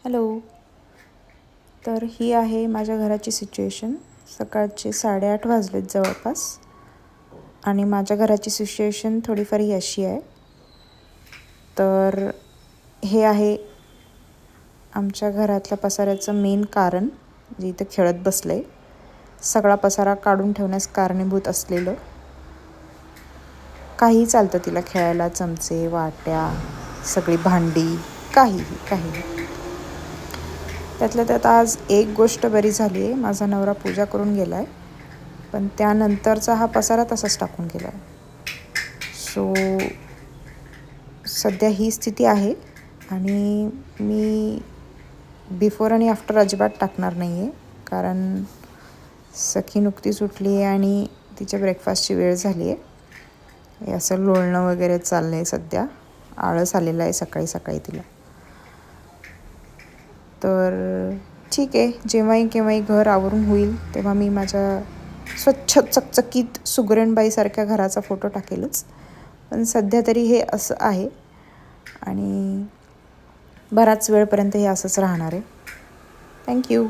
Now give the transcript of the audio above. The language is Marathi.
हॅलो. तर ही आहे माझ्या घराची सिच्युएशन. सकाळचे 8:30 वाजलेत जवळपास आणि माझ्या घराची सिच्युएशन थोडीफार ही अशी आहे. तर हे आहे आमच्या घरातल्या पसाऱ्याचं मेन कारण, जे इथं खेळत बसलं आहे. सगळा पसारा काढून ठेवण्यास कारणीभूत असलेलं. काही चालतं तिला खेळायला, चमचे, वाट्या, सगळी भांडी, काहीही. त्यातल्या त्यात आज एक गोष्ट बरी झाली आहे, माझा नवरा पूजा करून गेला आहे, पण त्यानंतरचा हा पसारा तसाच टाकून गेला आहे. सो सध्या ही स्थिती आहे आणि मी बिफोर आणि आफ्टर अजिबात टाकणार नाही आहे, कारण सखी नुकतीच उठली आहे आणि तिच्या ब्रेकफास्टची वेळ झाली आहे. हे असं लोळणं वगैरे चाललं आहे सध्या. आळस आलेला आहे सकाळी सकाळी तिला. तर ठीक आहे, जेव्हाही केव्हाही घर आवरून होईल तेव्हा मी माझ्या स्वच्छ चकचकीत सुगरणबाईसारख्या घराचा फोटो टाकेलच. पण सध्या तरी हे असं आहे आणि बराच वेळपर्यंत हे असंच राहणार आहे. थँक्यू.